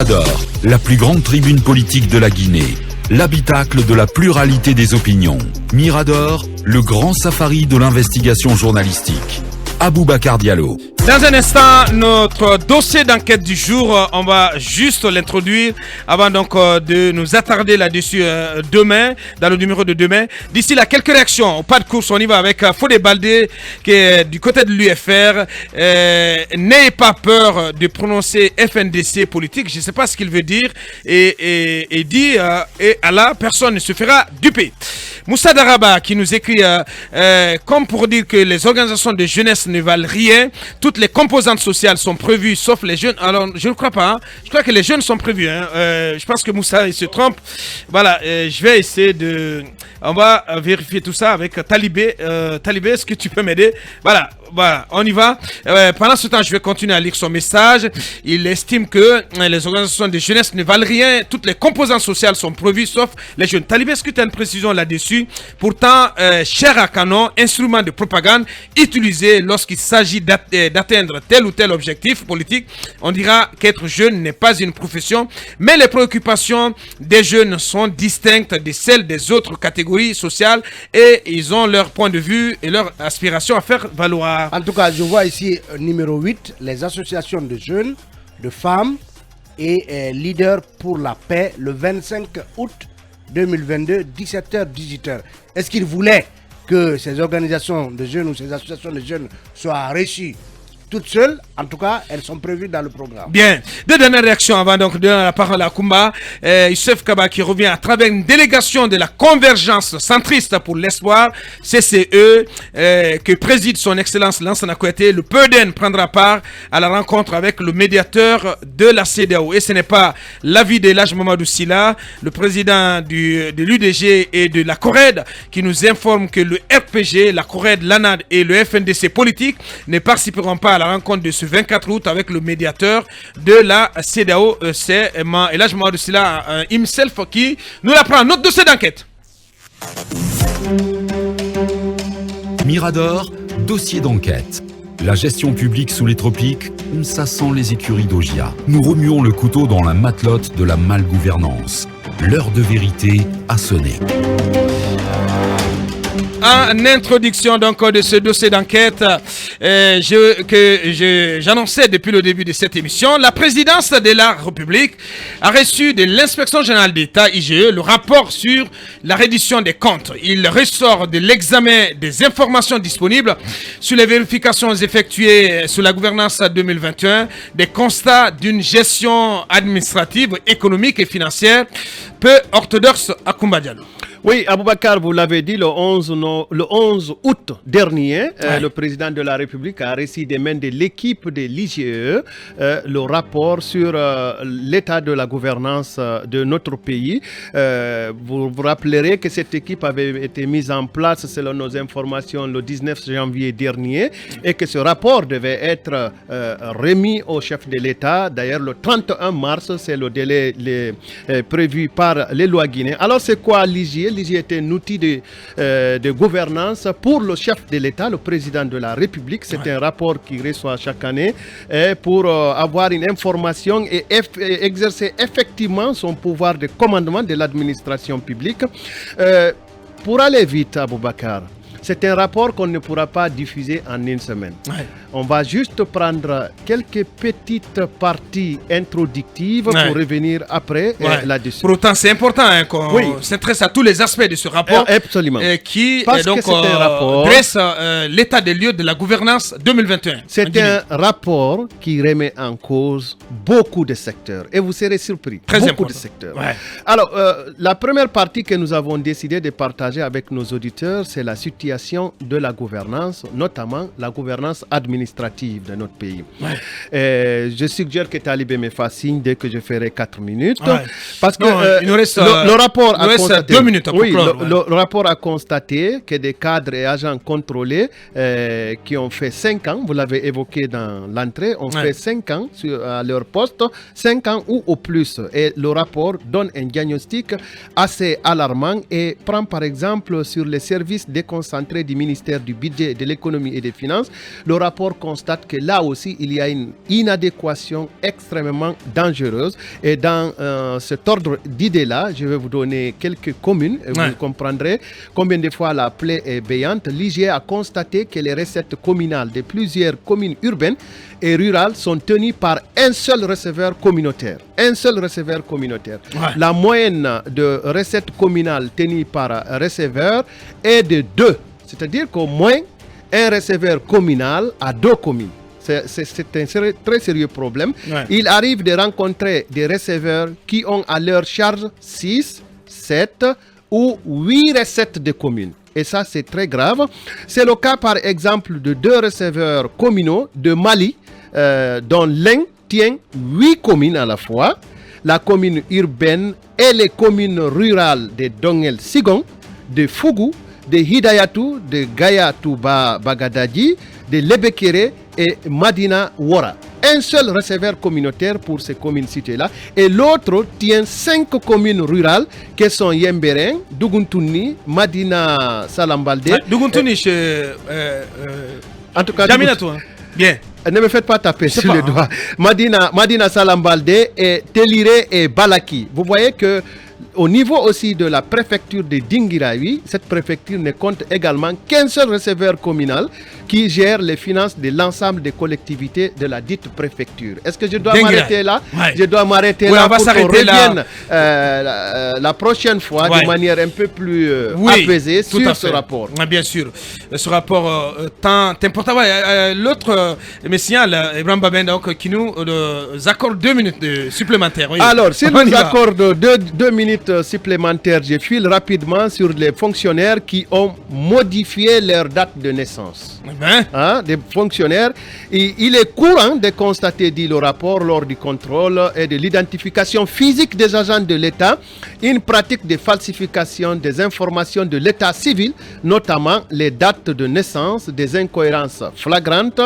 Mirador, la plus grande tribune politique de la Guinée, l'habitacle de la pluralité des opinions. Mirador, le grand safari de l'investigation journalistique. Aboubacar Diallo. Dans un instant, notre dossier d'enquête du jour, on va juste l'introduire avant donc de nous attarder là-dessus demain, dans le numéro de demain. D'ici là, quelques réactions. Pas de course, on y va avec Fodé Baldé qui est du côté de l'UFR. N'ayez pas peur de prononcer FNDC politique, je ne sais pas ce qu'il veut dire. Et dit, et Allah, personne ne se fera duper. Moussa Daraba qui nous écrit comme pour dire que les organisations de jeunesse ne valent rien, toutes les composantes sociales sont prévues sauf les jeunes. Alors je ne crois pas, hein. Je crois que les jeunes sont prévus, hein. Je pense que Moussa il se trompe. Voilà, je vais essayer de... On va vérifier tout ça avec Talibé. Talibé, est-ce que tu peux m'aider? Voilà, on y va. Pendant ce temps, je vais continuer à lire son message. Il estime que les organisations de jeunesse ne valent rien. Toutes les composantes sociales sont prévues, sauf les jeunes. Talibé, est-ce que tu as une précision là-dessus? Pourtant, cher à canon, instrument de propagande utilisé lorsqu'il s'agit d'atteindre tel ou tel objectif politique, on dira qu'être jeune n'est pas une profession, mais les préoccupations des jeunes sont distinctes de celles des autres catégories sociales et ils ont leur point de vue et leur aspiration à faire valoir. En tout cas, je vois ici numéro 8, les associations de jeunes, de femmes et leaders pour la paix le 25 août 2022, 17h-18h. Est-ce qu'ils voulaient que ces organisations de jeunes ou ces associations de jeunes soient reçues toutes seules? En tout cas, elles sont prévues dans le programme. Bien. Deux dernières réactions avant donc de donner la parole à Koumba. Youssef Kaba qui revient à travers une délégation de la convergence centriste pour l'espoir, CCE, que préside son excellence Lansana Kouyaté. Le PEDEN prendra part à la rencontre avec le médiateur de la CEDEAO. Et ce n'est pas l'avis de l'Haj Mamadou Silla, le président de l'UDG et de la CORED, qui nous informe que le RPG, la CORED, l'ANAD et le FNDC politique ne participeront pas à la rencontre de ce 24 août avec le médiateur de la CEDEAO. C'est L'Haj Mamadou Silla himself qui nous l'apprend. Notre dossier d'enquête. Mirador, dossier d'enquête. La gestion publique sous les tropiques, ça sent les écuries d'Ogia. Nous remuons le couteau dans la matelote de la malgouvernance. L'heure de vérité a sonné. En introduction donc de ce dossier d'enquête j'annonçais depuis le début de cette émission, la présidence de la République a reçu de l'inspection générale d'État IGE le rapport sur la reddition des comptes. Il ressort de l'examen des informations disponibles sur les vérifications effectuées sous la gouvernance 2021 des constats d'une gestion administrative, économique et financière peu orthodoxe à Koumba Diallo. Oui, Aboubacar, vous l'avez dit, le 11 août dernier, le président de la République a reçu des mains de l'équipe de l'IGE le rapport sur l'état de la gouvernance de notre pays. Vous vous rappellerez que cette équipe avait été mise en place, selon nos informations, le 19 janvier dernier et que ce rapport devait être remis au chef de l'État. D'ailleurs, le 31 mars, c'est le délai prévu par les lois guinéennes. Alors, c'est quoi l'IGE? L'IGE est un outil de gouvernance pour le chef de l'État, le président de la République. C'est un rapport qu'il reçoit chaque année pour avoir une information et exercer effectivement son pouvoir de commandement de l'administration publique. Pour aller vite, Aboubacar, c'est un rapport qu'on ne pourra pas diffuser en une semaine. On va juste prendre quelques petites parties introductives pour revenir après là-dessus. Pour autant, c'est important qu'on s'intéresse à tous les aspects de ce rapport qui dresse l'état des lieux de la gouvernance 2021. C'est un rapport qui remet en cause beaucoup de secteurs. Et vous serez surpris. Beaucoup de secteurs. Alors, la première partie que nous avons décidé de partager avec nos auditeurs, c'est la situation de la gouvernance, notamment la gouvernance administrative de notre pays. Je suggère que Talibé me fasse signe dès que je ferai 4 minutes. Parce que le rapport a constaté, 2 minutes le rapport a constaté que des cadres et agents contrôlés qui ont fait 5 ans, vous l'avez évoqué dans l'entrée, ont fait 5 ans à leur poste, 5 ans ou au plus. Et le rapport donne un diagnostic assez alarmant et prend par exemple sur les services déconcentrés déconcentrée du ministère du Budget, de l'Économie et des Finances, le rapport constate que là aussi, il y a une inadéquation extrêmement dangereuse. Et dans cet ordre d'idées-là, je vais vous donner quelques communes, et vous comprendrez combien de fois la plaie est béante. L'IGE a constaté que les recettes communales de plusieurs communes urbaines et rurales sont tenues par un seul receveur communautaire. Un seul receveur communautaire. La moyenne de recettes communales tenues par receveur est de 2. C'est-à-dire qu'au moins, un receveur communal à 2 communes. C'est un très sérieux problème. Il arrive de rencontrer des receveurs qui ont à leur charge 6, 7 ou 8 recettes de communes. Et ça, c'est très grave. C'est le cas, par exemple, de 2 receveurs communaux de Mali, dont l'un tient 8 communes à la fois. La commune urbaine et les communes rurales de Dongel Sigon, de Fougou, de Hidayatou, de Gaya-Touba Bagadadi, de Lebekere et Madina Wara. Un seul receveur communautaire pour ces communes citées-là. Et l'autre tient 5 communes rurales qui sont Yemberen, Douguntouni, Madina Salambalde. Douguntouni, en tout cas, Jaminatou, bien. Ne me faites pas taper sur les doigts. Madina Salambalde, et Telire et Balaki. Vous voyez que au niveau aussi de la préfecture de Dingirawi, cette préfecture ne compte également qu'un seul receveur communal qui gère les finances de l'ensemble des collectivités de la dite préfecture. Est-ce que je dois m'arrêter là? Je dois m'arrêter là pour qu'on revienne la prochaine fois de manière un peu plus apaisée sur ce rapport. Bien sûr, ce rapport tant important. L'autre me signale, Ibrahim Babin, qui nous accorde 2 minutes supplémentaires. Alors, s'il nous accorde 2 minutes supplémentaires, je file rapidement sur les fonctionnaires qui ont modifié leur date de naissance. Des fonctionnaires. Il est courant de constater, dit le rapport, lors du contrôle et de l'identification physique des agents de l'État, une pratique de falsification des informations de l'État civil, notamment les dates de naissance, des incohérences flagrantes.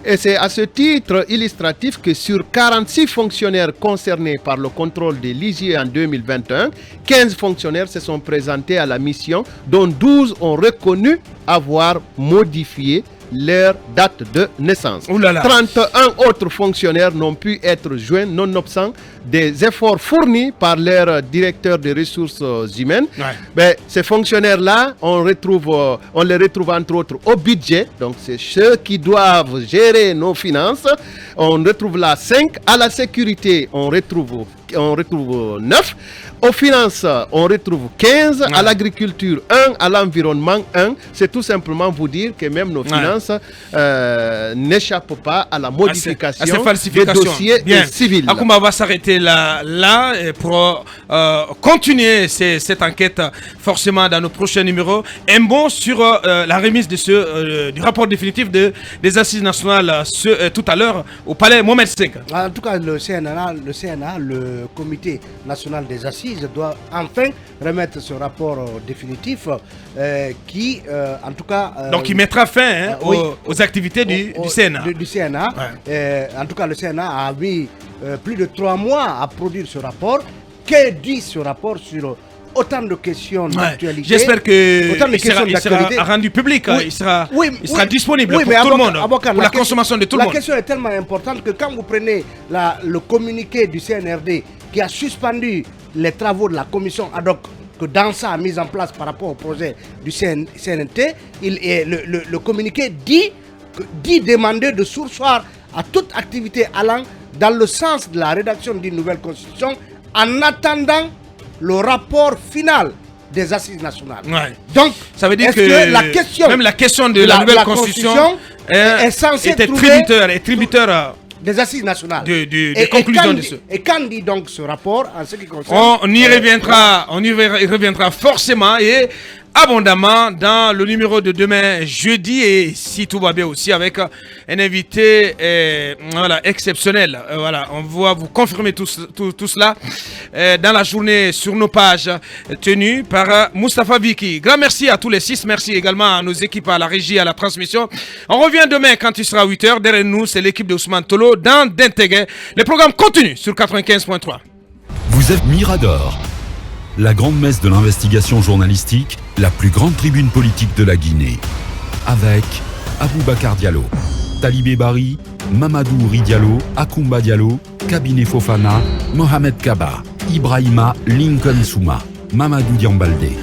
Et c'est à ce titre illustratif que sur 46 fonctionnaires concernés par le contrôle de l'IGE en 2021, 15 fonctionnaires se sont présentés à la mission, dont 12 ont reconnu avoir modifié leur date de naissance. 31 autres fonctionnaires n'ont pu être joints, nonobstant des efforts fournis par leur directeur des ressources humaines. Mais ces fonctionnaires-là, on les retrouve entre autres au budget, donc c'est ceux qui doivent gérer nos finances. On retrouve là 5, à la sécurité, on retrouve 9. Aux finances, on retrouve 15, à l'agriculture 1, à l'environnement 1. C'est tout simplement vous dire que même nos finances n'échappent pas à la modification des dossiers civils. Akouma va s'arrêter là pour continuer cette enquête forcément dans nos prochains numéros. Un mot sur la remise de du rapport définitif des assises nationales tout à l'heure au palais Mohamed V. En tout cas, le CNA, le comité national des assises, doit enfin remettre ce rapport définitif qui, en tout cas... donc il mettra fin aux activités du CNA. Du CNA. En tout cas, le CNA a mis plus de 3 mois à produire ce rapport. Que dit ce rapport sur autant de questions d'actualité? J'espère qu'il sera rendu public, il sera disponible pour tout le monde, pour la consommation de tout le monde. La question est tellement importante que quand vous prenez le communiqué du CNRD qui a suspendu les travaux de la commission ad hoc que Dansa a mis en place par rapport au projet du CNT, le communiqué dit demander de surseoir à toute activité allant dans le sens de la rédaction d'une nouvelle constitution en attendant le rapport final des assises nationales. Donc, ça veut dire que la question de la nouvelle constitution est censée être tributaire des assises nationales. Des conclusions de ce. Et quand dit donc ce rapport en ce qui concerne... On y reviendra forcément et abondamment dans le numéro de demain jeudi, et si tout va bien aussi avec un invité exceptionnel. On va vous confirmer tout cela dans la journée sur nos pages tenues par Moustapha Viki. Grand merci à tous les 6, merci également à nos équipes, à la régie, à la transmission. On revient demain quand il sera 8h. Derrière nous, c'est l'équipe de Ousmane Tolo dans Dentegue. Le programme continue sur 95.3. Vous êtes Mirador. la grande messe de l'investigation journalistique, la plus grande tribune politique de la Guinée. Avec Aboubacar Diallo, Talibé Bari, Mamadou Ouri Diallo, Akoumba Diallo, Kabine Fofana, Mohamed Kaba, Ibrahima Lincoln Souma, Mamadou Diambaldé.